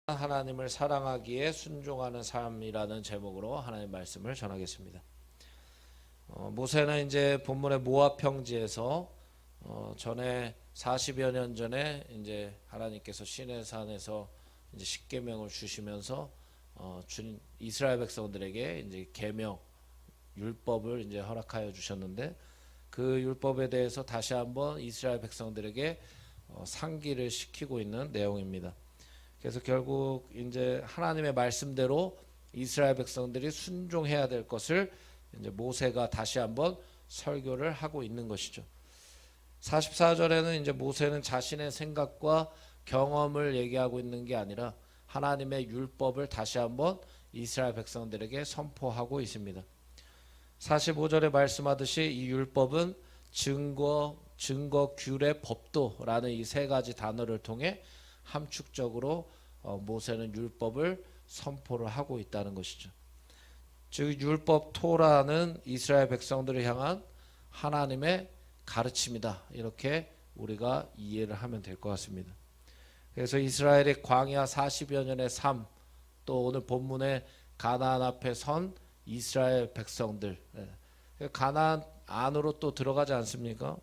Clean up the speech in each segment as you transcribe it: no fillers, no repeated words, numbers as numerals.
하나님을 사랑하기에 순종하는 삶이라는 제목으로 하나님의 말씀을 전하겠습니다. 모세는 이제 본문의 모압 평지에서 전에 40여 년 전에 이제 하나님께서 시내산에서 이제 십계명을 주시면서 이스라엘 백성들에게 이제 계명 율법을 이제 허락하여 주셨는데, 그 율법에 대해서 다시 한번 이스라엘 백성들에게 상기를 시키고 있는 내용입니다. 그래서 결국 이제 하나님의 말씀대로 이스라엘 백성들이 순종해야 될 것을 이제 모세가 다시 한번 설교를 하고 있는 것이죠. 44절에는 이제 모세는 자신의 생각과 경험을 얘기하고 있는 게 아니라 하나님의 율법을 다시 한번 이스라엘 백성들에게 선포하고 있습니다. 45절에 말씀하듯이 이 율법은 증거, 규례, 법도라는 이 세 가지 단어를 통해 함축적으로 모세는 율법을 선포를 하고 있다는 것이죠. 즉 율법 토라는 이스라엘 백성들을 향한 하나님의 가르침이다, 이렇게 우리가 이해를 하면 될 것 같습니다. 그래서 이스라엘의 광야 40여 년의 삶, 또 오늘 본문의 가나안 앞에 선 이스라엘 백성들, 가나안 안으로 또 들어가지 않습니까?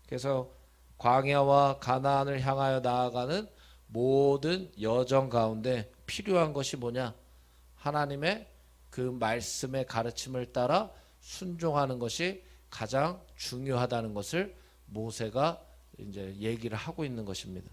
그래서 광야와 가나안을 향하여 나아가는 모든 여정 가운데 필요한 것이 뭐냐? 하나님의 그 말씀의 가르침을 따라 순종하는 것이 가장 중요하다는 것을 모세가 이제 얘기를 하고 있는 것입니다.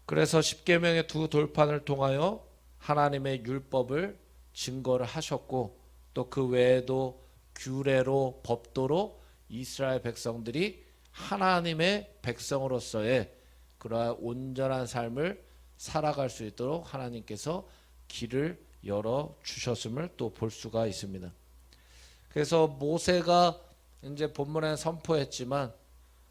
그래서 십계명의 두 돌판을 통하여 하나님의 율법을 증거를 하셨고, 또 그 외에도 규례로 법도로 이스라엘 백성들이 하나님의 백성으로서의 그러한 온전한 삶을 살아갈 수 있도록 하나님께서 길을 열어 주셨음을 또 볼 수가 있습니다. 그래서 모세가 이제 본문에 선포했지만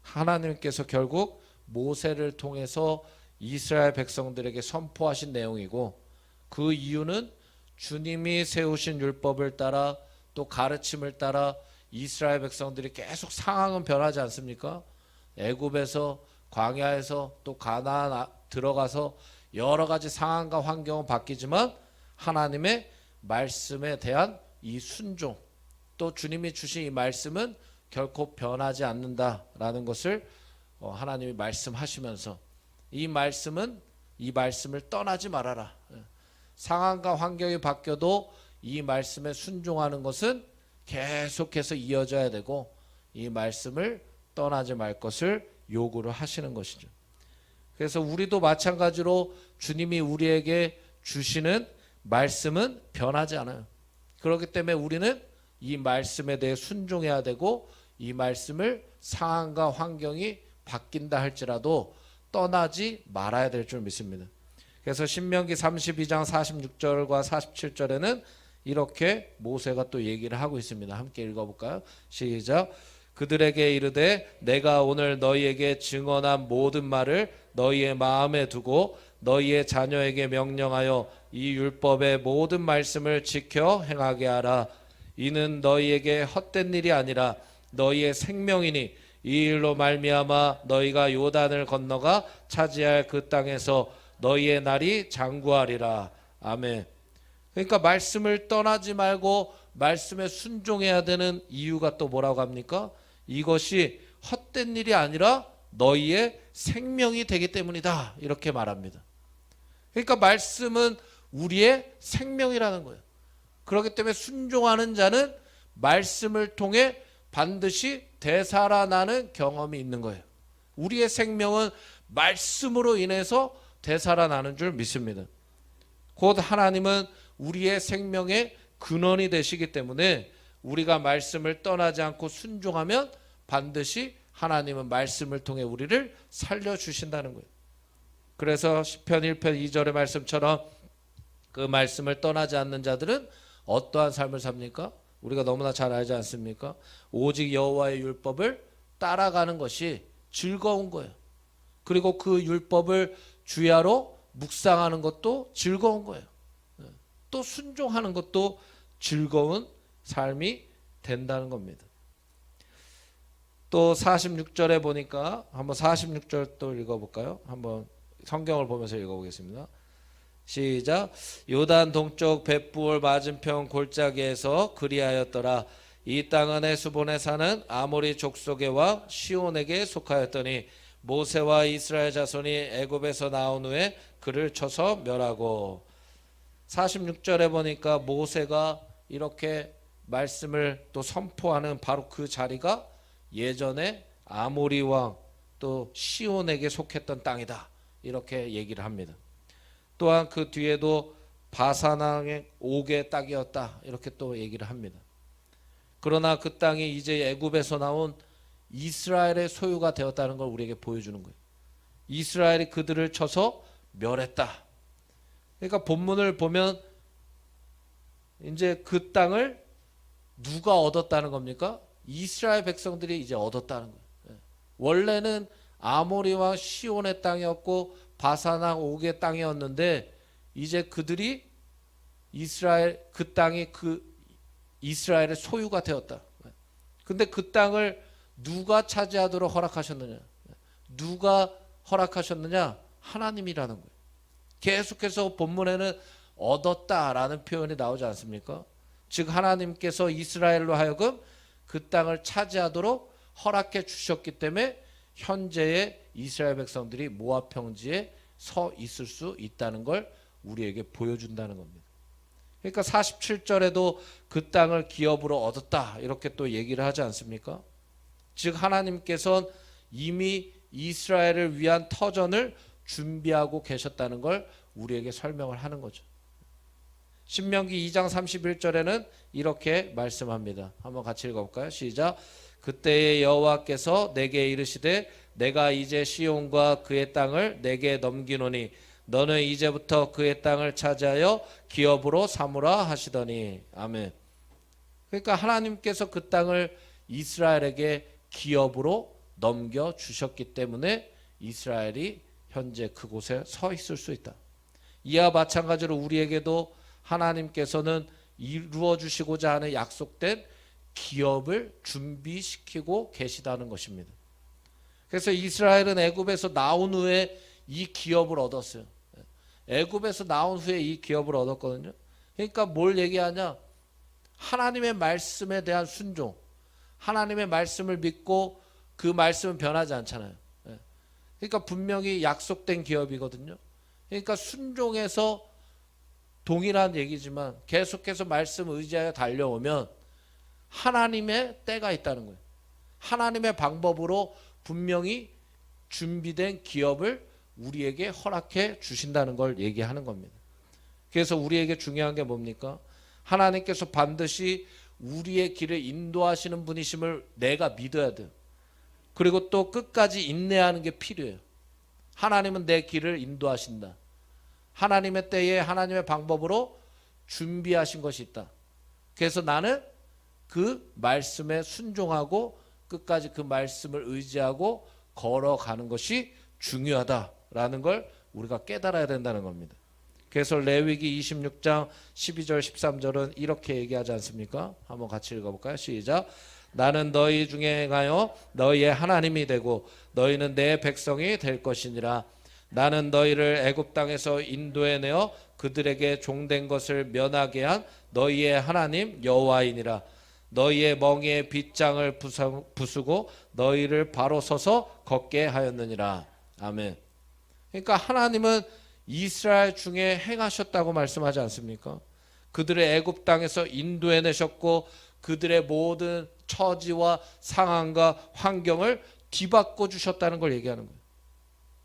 하나님께서 결국 모세를 통해서 이스라엘 백성들에게 선포하신 내용이고, 그 이유는 주님이 세우신 율법을 따라 또 가르침을 따라 이스라엘 백성들이 계속 상황은 변하지 않습니까? 애굽에서 광야에서 또 가나안 들어가서 여러 가지 상황과 환경은 바뀌지만 하나님의 말씀에 대한 이 순종, 또 주님이 주신 이 말씀은 결코 변하지 않는다라는 것을 하나님이 말씀하시면서 이 말씀을 떠나지 말아라. 상황과 환경이 바뀌어도 이 말씀에 순종하는 것은 계속해서 이어져야 되고, 이 말씀을 떠나지 말 것을 요구를 하시는 것이죠. 그래서 우리도 마찬가지로 주님이 우리에게 주시는 말씀은 변하지 않아요. 그렇기 때문에 우리는 이 말씀에 대해 순종해야 되고, 이 말씀을 상황과 환경이 바뀐다 할지라도 떠나지 말아야 될 줄 믿습니다. 그래서 신명기 32장 46절과 47절에는 이렇게 모세가 또 얘기를 하고 있습니다. 함께 읽어볼까요? 시작. 그들에게 이르되 내가 오늘 너희에게 증언한 모든 말을 너희의 마음에 두고 너희의 자녀에게 명령하여 이 율법의 모든 말씀을 지켜 행하게 하라. 이는 너희에게 헛된 일이 아니라 너희의 생명이니 이 일로 말미암아 너희가 요단을 건너가 차지할 그 땅에서 너희의 날이 장구하리라. 아멘. 그러니까 말씀을 떠나지 말고 말씀에 순종해야 되는 이유가 또 뭐라고 합니까? 이것이 헛된 일이 아니라 너희의 생명이 되기 때문이다, 이렇게 말합니다. 그러니까 말씀은 우리의 생명이라는 거예요. 그렇기 때문에 순종하는 자는 말씀을 통해 반드시 되살아나는 경험이 있는 거예요. 우리의 생명은 말씀으로 인해서 되살아나는 줄 믿습니다. 곧 하나님은 우리의 생명의 근원이 되시기 때문에 우리가 말씀을 떠나지 않고 순종하면 반드시 하나님은 말씀을 통해 우리를 살려주신다는 거예요. 그래서 시편 1편 2절의 말씀처럼 그 말씀을 떠나지 않는 자들은 어떠한 삶을 삽니까? 우리가 너무나 잘 알지 않습니까? 오직 여호와의 율법을 따라가는 것이 즐거운 거예요. 그리고 그 율법을 주야로 묵상하는 것도 즐거운 거예요. 또 순종하는 것도 즐거운 삶이 된다는 겁니다. 또 46절에 보니까 한번 46절 또 읽어볼까요? 한번 성경을 보면서 읽어보겠습니다. 시작. 요단 동쪽 벳부올 맞은편 골짜기에서 그리하였더라. 이 땅은 헤스본에 사는 아모리 족속의 왕 시온에게 속하였더니 모세와 이스라엘 자손이 애굽에서 나온 후에 그를 쳐서 멸하고. 46절에 보니까 모세가 이렇게 말씀을 또 선포하는 바로 그 자리가 예전에 아모리 왕 또 시온에게 속했던 땅이다, 이렇게 얘기를 합니다. 또한 그 뒤에도 바사낭의 옥의 땅이었다, 이렇게 또 얘기를 합니다. 그러나 그 땅이 이제 애굽에서 나온 이스라엘의 소유가 되었다는 걸 우리에게 보여주는 거예요. 이스라엘이 그들을 쳐서 멸했다. 그러니까 본문을 보면 이제 그 땅을 누가 얻었다는 겁니까? 이스라엘 백성들이 이제 얻었다는 거예요. 원래는 아모리와 시온의 땅이었고 바사나 옥의 땅이었는데 이제 그들이 이스라엘, 그 땅이 그 이스라엘의 소유가 되었다. 근데 그 땅을 누가 차지하도록 허락하셨느냐? 누가 허락하셨느냐? 하나님이라는 거예요. 계속해서 본문에는 얻었다라는 표현이 나오지 않습니까? 즉 하나님께서 이스라엘로 하여금 그 땅을 차지하도록 허락해 주셨기 때문에 현재의 이스라엘 백성들이 모압 평지에 서 있을 수 있다는 걸 우리에게 보여준다는 겁니다. 그러니까 47절에도 그 땅을 기업으로 얻었다, 이렇게 또 얘기를 하지 않습니까? 즉 하나님께서는 이미 이스라엘을 위한 터전을 준비하고 계셨다는 걸 우리에게 설명을 하는 거죠. 신명기 2장 31절에는 이렇게 말씀합니다. 한번 같이 읽어볼까요? 시작. 그때의 여호와께서 내게 이르시되 내가 이제 시온과 그의 땅을 내게 넘기노니 너는 이제부터 그의 땅을 차지하여 기업으로 삼으라 하시더니. 아멘. 그러니까 하나님께서 그 땅을 이스라엘에게 기업으로 넘겨주셨기 때문에 이스라엘이 현재 그곳에 서 있을 수 있다. 이와 마찬가지로 우리에게도 하나님께서는 이루어 주시고자 하는 약속된 기업을 준비시키고 계시다는 것입니다. 그래서 이스라엘은 애굽에서 나온 후에 이 기업을 얻었어요. 애굽에서 나온 후에 이 기업을 얻었거든요. 그러니까 뭘 얘기하냐? 하나님의 말씀에 대한 순종, 하나님의 말씀을 믿고 그 말씀은 변하지 않잖아요. 그러니까 분명히 약속된 기업이거든요. 그러니까 순종해서 동일한 얘기지만 계속해서 말씀 의지하여 달려오면 하나님의 때가 있다는 거예요. 하나님의 방법으로 분명히 준비된 기업을 우리에게 허락해 주신다는 걸 얘기하는 겁니다. 그래서 우리에게 중요한 게 뭡니까? 하나님께서 반드시 우리의 길을 인도하시는 분이심을 내가 믿어야 돼요. 그리고 또 끝까지 인내하는 게 필요해요. 하나님은 내 길을 인도하신다. 하나님의 때에 하나님의 방법으로 준비하신 것이 있다. 그래서 나는 그 말씀에 순종하고 끝까지 그 말씀을 의지하고 걸어가는 것이 중요하다라는 걸 우리가 깨달아야 된다는 겁니다. 그래서 레위기 26장 12절 13절은 이렇게 얘기하지 않습니까? 한번 같이 읽어볼까요? 시작. 나는 너희 중에 행하여 너희의 하나님이 되고 너희는 내 백성이 될 것이니라. 나는 너희를 애굽 땅에서 인도해내어 그들에게 종된 것을 면하게 한 너희의 하나님 여호와이니라. 너희의 멍에의 빗장을 부수고 너희를 바로 서서 걷게 하였느니라. 아멘. 그러니까 하나님은 이스라엘 중에 행하셨다고 말씀하지 않습니까? 그들의 애굽 땅에서 인도해내셨고 그들의 모든 처지와 상황과 환경을 뒤바꿔 주셨다는 걸 얘기하는 거예요.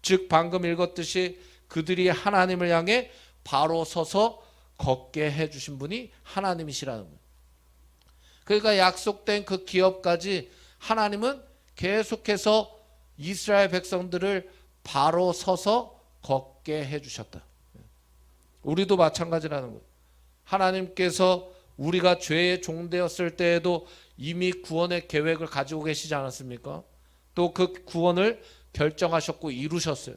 즉 방금 읽었듯이 그들이 하나님을 향해 바로 서서 걷게 해주신 분이 하나님이시라는 거예요. 그러니까 약속된 그 기업까지 하나님은 계속해서 이스라엘 백성들을 바로 서서 걷게 해주셨다. 우리도 마찬가지라는 거예요. 하나님께서 우리가 죄의 종되었을 때에도 이미 구원의 계획을 가지고 계시지 않았습니까? 또 그 구원을 결정하셨고 이루셨어요.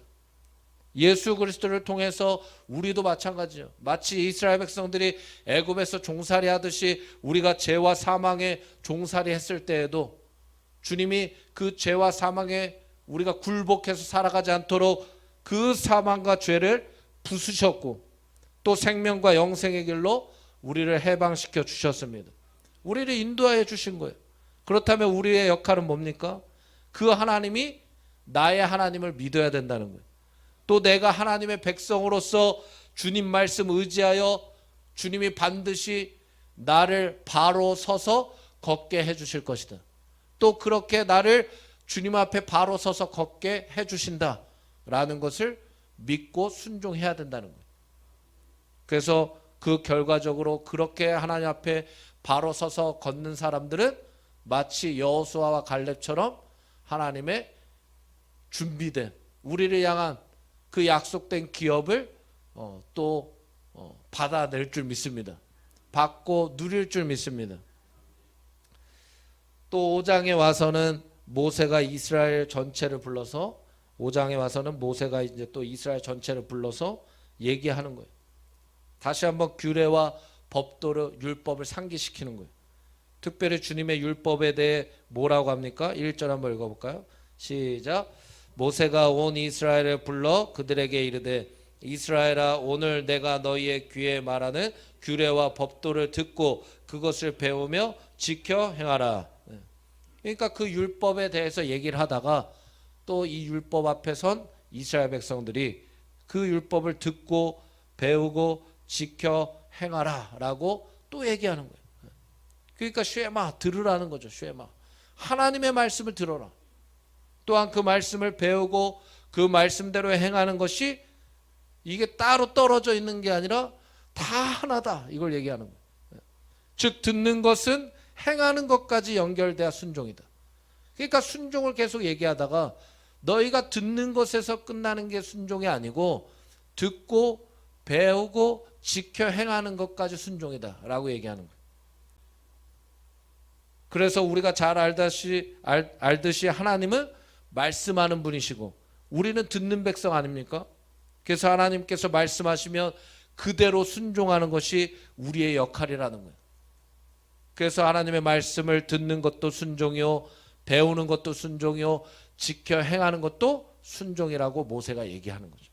예수 그리스도를 통해서 우리도 마찬가지예요. 마치 이스라엘 백성들이 애굽에서 종살이 하듯이 우리가 죄와 사망에 종살이 했을 때에도 주님이 그 죄와 사망에 우리가 굴복해서 살아가지 않도록 그 사망과 죄를 부수셨고 또 생명과 영생의 길로 우리를 해방시켜 주셨습니다. 우리를 인도하여 주신 거예요. 그렇다면 우리의 역할은 뭡니까? 그 하나님이 나의 하나님을 믿어야 된다는 거예요. 또 내가 하나님의 백성으로서 주님 말씀 의지하여 주님이 반드시 나를 바로 서서 걷게 해주실 것이다. 또 그렇게 나를 주님 앞에 바로 서서 걷게 해주신다라는 것을 믿고 순종해야 된다는 거예요. 그래서 그 결과적으로 그렇게 하나님 앞에 바로 서서 걷는 사람들은 마치 여호수아와 갈렙처럼 하나님의 준비된 우리를 향한 그 약속된 기업을 받아낼 줄 믿습니다. 받고 누릴 줄 믿습니다. 또 5장에 와서는 모세가 이스라엘 전체를 불러서 5장에 와서는 모세가 이제 또 이스라엘 전체를 불러서 얘기하는 거예요. 다시 한번 규례와 법도를 율법을 상기시키는 거예요. 특별히 주님의 율법에 대해 뭐라고 합니까? 1절 한번 읽어볼까요? 시작. 모세가 온 이스라엘을 불러 그들에게 이르되 이스라엘아 오늘 내가 너희의 귀에 말하는 규례와 법도를 듣고 그것을 배우며 지켜 행하라. 그러니까 그 율법에 대해서 얘기를 하다가 또 이 율법 앞에 선 이스라엘 백성들이 그 율법을 듣고 배우고 지켜 행하라 라고 또 얘기하는 거예요. 그러니까 쉐마 들으라는 거죠. 쉐마 하나님의 말씀을 들어라. 또한 그 말씀을 배우고 그 말씀대로 행하는 것이 이게 따로 떨어져 있는 게 아니라 다 하나다 이걸 얘기하는 거예요. 즉 듣는 것은 행하는 것까지 연결돼야 순종이다. 그러니까 순종을 계속 얘기하다가 너희가 듣는 것에서 끝나는 게 순종이 아니고 듣고 배우고 지켜 행하는 것까지 순종이다 라고 얘기하는 거예요. 그래서 우리가 잘 알듯이 하나님은 말씀하는 분이시고 우리는 듣는 백성 아닙니까? 그래서 하나님께서 말씀하시면 그대로 순종하는 것이 우리의 역할이라는 거예요. 그래서 하나님의 말씀을 듣는 것도 순종이요 배우는 것도 순종이요 지켜 행하는 것도 순종이라고 모세가 얘기하는 거죠.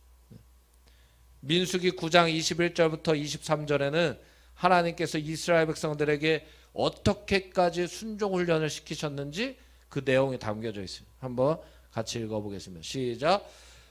민수기 9장 21절부터 23절에는 하나님께서 이스라엘 백성들에게 어떻게까지 순종 훈련을 시키셨는지 그 내용이 담겨져 있어요. 한번 같이 읽어보겠습니다. 시작.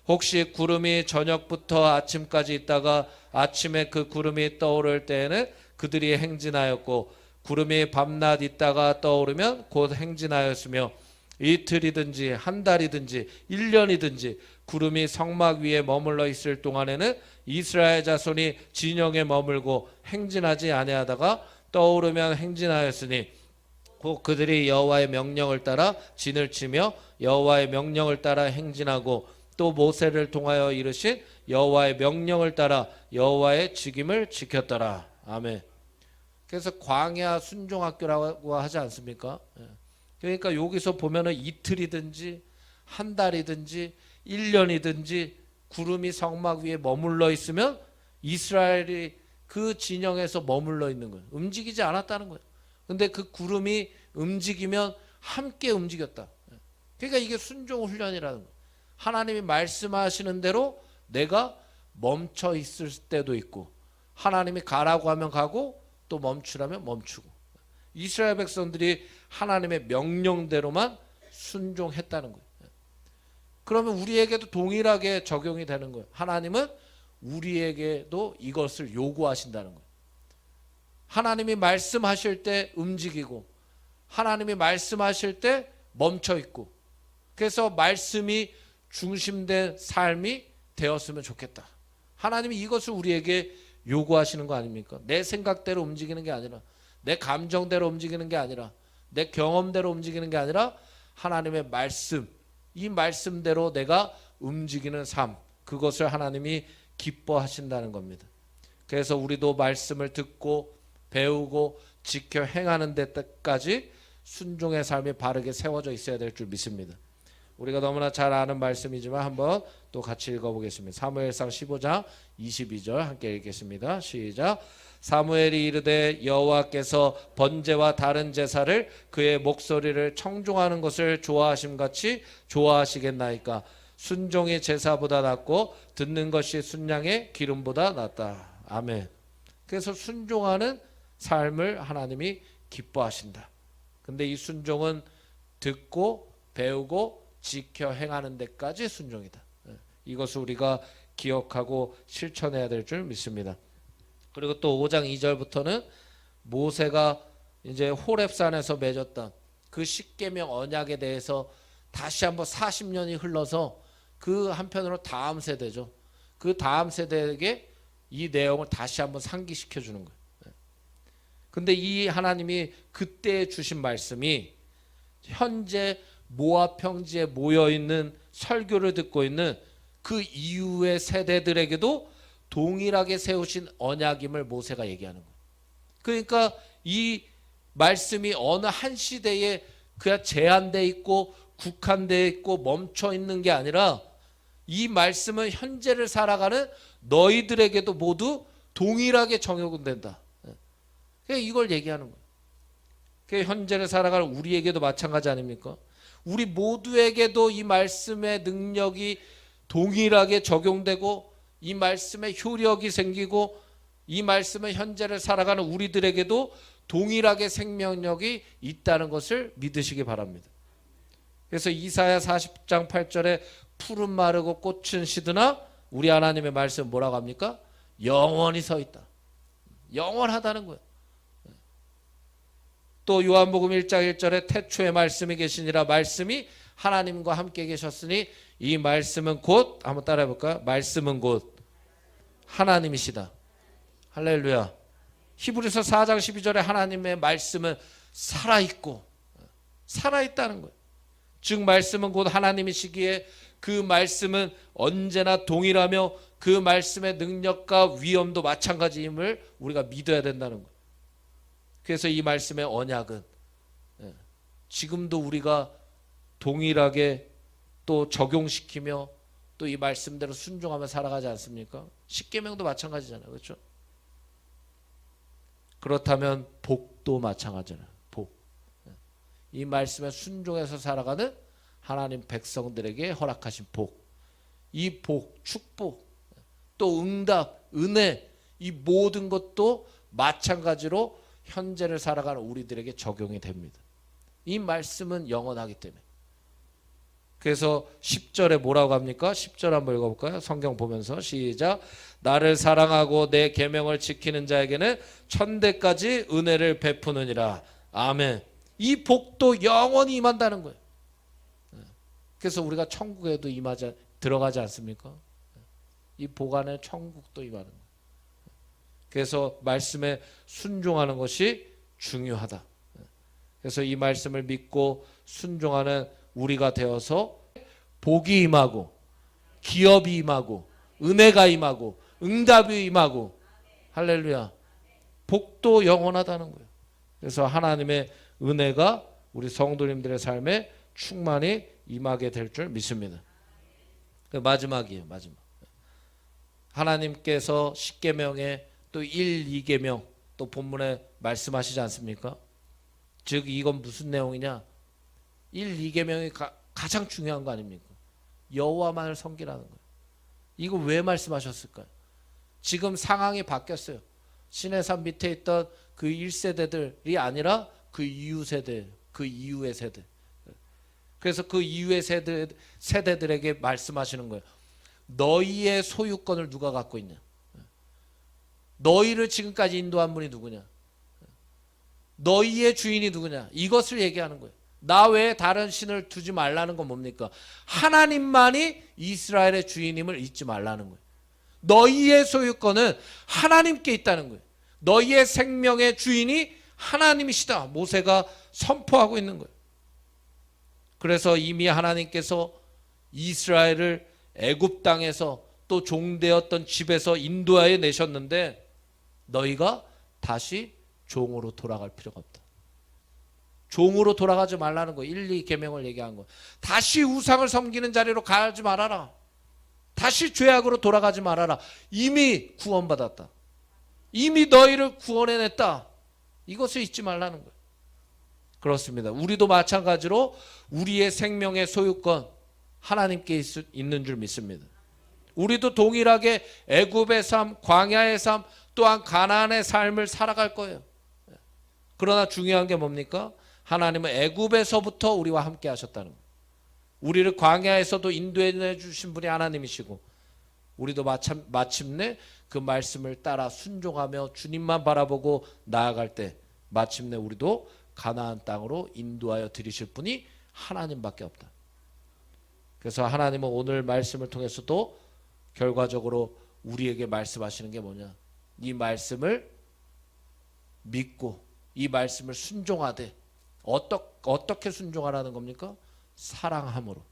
혹시 구름이 저녁부터 아침까지 있다가 아침에 그 구름이 떠오를 때에는 그들이 행진하였고 구름이 밤낮 있다가 떠오르면 곧 행진하였으며 이틀이든지 한 달이든지 1년이든지 구름이 성막 위에 머물러 있을 동안에는 이스라엘 자손이 진영에 머물고 행진하지 아니하다가 떠오르면 행진하였으니 곧 그들이 여호와의 명령을 따라 진을 치며 여호와의 명령을 따라 행진하고 또 모세를 통하여 이르신 여호와의 명령을 따라 여호와의 직임을 지켰더라. 아멘. 그래서 광야 순종학교라고 하지 않습니까? 그러니까 여기서 보면은 이틀이든지 한 달이든지 1년이든지 구름이 성막 위에 머물러 있으면 이스라엘이 그 진영에서 머물러 있는 거예요. 움직이지 않았다는 거예요. 근데 그 구름이 움직이면 함께 움직였다. 그러니까 이게 순종 훈련이라는 거예요. 하나님이 말씀하시는 대로 내가 멈춰 있을 때도 있고 하나님이 가라고 하면 가고 또 멈추라면 멈추고 이스라엘 백성들이 하나님의 명령대로만 순종했다는 거예요. 그러면 우리에게도 동일하게 적용이 되는 거예요. 하나님은 우리에게도 이것을 요구하신다는 거예요. 하나님이 말씀하실 때 움직이고 하나님이 말씀하실 때 멈춰 있고 그래서 말씀이 중심된 삶이 되었으면 좋겠다. 하나님이 이것을 우리에게 요구하시는 거 아닙니까? 내 생각대로 움직이는 게 아니라 내 감정대로 움직이는 게 아니라 내 경험대로 움직이는 게 아니라 하나님의 말씀 이 말씀대로 내가 움직이는 삶 그것을 하나님이 기뻐하신다는 겁니다. 그래서 우리도 말씀을 듣고 배우고 지켜 행하는 데까지 순종의 삶이 바르게 세워져 있어야 될 줄 믿습니다. 우리가 너무나 잘 아는 말씀이지만 한번 또 같이 읽어보겠습니다. 사무엘상 15장 22절 함께 읽겠습니다. 시작. 사무엘이 이르되 여호와께서 번제와 다른 제사를 그의 목소리를 청종하는 것을 좋아하심같이 좋아하시겠나이까. 순종이 제사보다 낫고 듣는 것이 순양의 기름보다 낫다. 아멘. 그래서 순종하는 삶을 하나님이 기뻐하신다. 근데 이 순종은 듣고 배우고 지켜 행하는 데까지 순종이다. 이것을 우리가 기억하고 실천해야 될 줄 믿습니다. 그리고 또 5장 2절부터는 모세가 이제 호렙산에서 맺었던 그 십계명 언약에 대해서 다시 한번 40년이 흘러서 그 한편으로 다음 세대죠. 그 다음 세대에게 이 내용을 다시 한번 상기시켜 주는 거예요. 근데 이 하나님이 그때 주신 말씀이 현재 모압 평지에 모여 있는 설교를 듣고 있는 그 이후의 세대들에게도 동일하게 세우신 언약임을 모세가 얘기하는 거예요. 그러니까 이 말씀이 어느 한 시대에 그냥 제한되어 있고 국한되어 있고 멈춰 있는 게 아니라 이 말씀은 현재를 살아가는 너희들에게도 모두 동일하게 적용된다. 이걸 얘기하는 거예요. 현재를 살아가는 우리에게도 마찬가지 아닙니까? 우리 모두에게도 이 말씀의 능력이 동일하게 적용되고 이 말씀의 효력이 생기고 이 말씀은 현재를 살아가는 우리들에게도 동일하게 생명력이 있다는 것을 믿으시기 바랍니다. 그래서 이사야 40장 8절에 푸른 마르고 꽃은 시드나 우리 하나님의 말씀 뭐라고 합니까? 영원히 서 있다. 영원하다는 거예요. 또 요한복음 1장 1절에 태초에 말씀이 계시니라 말씀이 하나님과 함께 계셨으니 이 말씀은 곧 한번 따라해 볼까요? 말씀은 곧 하나님이시다. 할렐루야. 히브리서 4장 12절에 하나님의 말씀은 살아있고 살아있다는 거예요. 즉 말씀은 곧 하나님이시기에 그 말씀은 언제나 동일하며 그 말씀의 능력과 위엄도 마찬가지임을 우리가 믿어야 된다는 거예요. 그래서 이 말씀의 언약은 지금도 우리가 동일하게 또 적용시키며 또 이 말씀대로 순종하며 살아가지 않습니까? 십계명도 마찬가지잖아요. 그렇죠? 그렇다면 복도 마찬가지잖아요. 복. 이 말씀에 순종해서 살아가는 하나님 백성들에게 허락하신 복. 이 복, 축복, 또 응답, 은혜, 이 모든 것도 마찬가지로 현재를 살아가는 우리들에게 적용이 됩니다. 이 말씀은 영원하기 때문에. 그래서 10절에 뭐라고 합니까? 10절 한번 읽어볼까요? 성경 보면서 시작. 나를 사랑하고 내 계명을 지키는 자에게는 천대까지 은혜를 베푸느니라. 아멘. 이 복도 영원히 임한다는 거예요. 그래서 우리가 천국에도 들어가지 않습니까? 이 복 안에 천국도 임하는 거예요. 그래서 말씀에 순종하는 것이 중요하다. 그래서 이 말씀을 믿고 순종하는 우리가 되어서 복이 임하고 기업이 임하고 은혜가 임하고 응답이 임하고 할렐루야. 복도 영원하다는 거예요. 그래서 하나님의 은혜가 우리 성도님들의 삶에 충만히 임하게 될 줄 믿습니다. 마지막이에요. 마지막. 하나님께서 십계명에 또 1, 2계명 또 본문에 말씀하시지 않습니까? 즉 이건 무슨 내용이냐? 1, 2계명이 가장 중요한 거 아닙니까? 여호와만을 섬기라는 거예요. 이거 왜 말씀하셨을까요? 지금 상황이 바뀌었어요. 시내산 밑에 있던 그 1세대들이 아니라 그 이후 세대, 그 이후의 세대. 그래서 그 이후의 세대들에게 말씀하시는 거예요. 너희의 소유권을 누가 갖고 있냐? 너희를 지금까지 인도한 분이 누구냐? 너희의 주인이 누구냐? 이것을 얘기하는 거예요. 나 외에 다른 신을 두지 말라는 건 뭡니까? 하나님만이 이스라엘의 주인임을 잊지 말라는 거예요. 너희의 소유권은 하나님께 있다는 거예요. 너희의 생명의 주인이 하나님이시다. 모세가 선포하고 있는 거예요. 그래서 이미 하나님께서 이스라엘을 애굽 땅에서 또 종되었던 집에서 인도하여 내셨는데 너희가 다시 종으로 돌아갈 필요가 없다. 종으로 돌아가지 말라는 거. 1, 2계명을 얘기한 거. 다시 우상을 섬기는 자리로 가지 말아라. 다시 죄악으로 돌아가지 말아라. 이미 구원받았다. 이미 너희를 구원해냈다. 이것을 잊지 말라는 거예요. 그렇습니다. 우리도 마찬가지로 우리의 생명의 소유권 하나님께 있는 줄 믿습니다. 우리도 동일하게 애굽의 삶, 광야의 삶, 또한 가나안의 삶을 살아갈 거예요. 그러나 중요한 게 뭡니까? 하나님은 애굽에서부터 우리와 함께 하셨다는 거예요. 우리를 광야에서도 인도해 주신 분이 하나님이시고, 우리도 마침내 그 말씀을 따라 순종하며 주님만 바라보고 나아갈 때 마침내 우리도 가나안 땅으로 인도하여 드리실 분이 하나님밖에 없다. 그래서 하나님은 오늘 말씀을 통해서도 결과적으로 우리에게 말씀하시는 게 뭐냐? 이 말씀을 믿고 이 말씀을 순종하되, 어떻게 순종하라는 겁니까? 사랑함으로.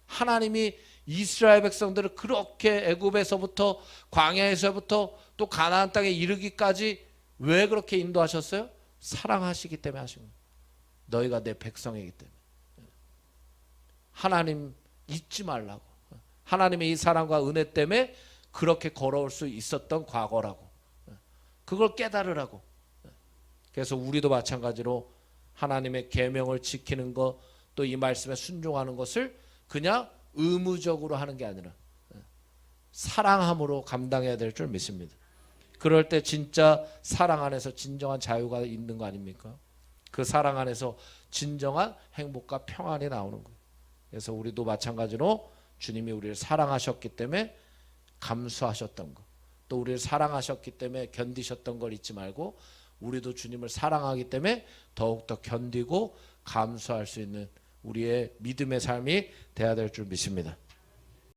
하나님이 이스라엘 백성들을 그렇게 애굽에서부터 광야에서부터 또 가나안 땅에 이르기까지 왜 그렇게 인도하셨어요? 사랑하시기 때문에 하신 거예요. 너희가 내 백성이기 때문에. 하나님 잊지 말라고. 하나님의 이 사랑과 은혜 때문에 그렇게 걸어올 수 있었던 과거라고. 그걸 깨달으라고. 그래서 우리도 마찬가지로 하나님의 계명을 지키는 것, 또 이 말씀에 순종하는 것을 그냥 의무적으로 하는 게 아니라 사랑함으로 감당해야 될 줄 믿습니다. 그럴 때 진짜 사랑 안에서 진정한 자유가 있는 거 아닙니까? 그 사랑 안에서 진정한 행복과 평안이 나오는 거예요. 그래서 우리도 마찬가지로 주님이 우리를 사랑하셨기 때문에 감수하셨던 것, 또 우리를 사랑하셨기 때문에 견디셨던 걸 잊지 말고, 우리도 주님을 사랑하기 때문에 더욱더 견디고 감수할 수 있는 우리의 믿음의 삶이 돼야 될 줄 믿습니다.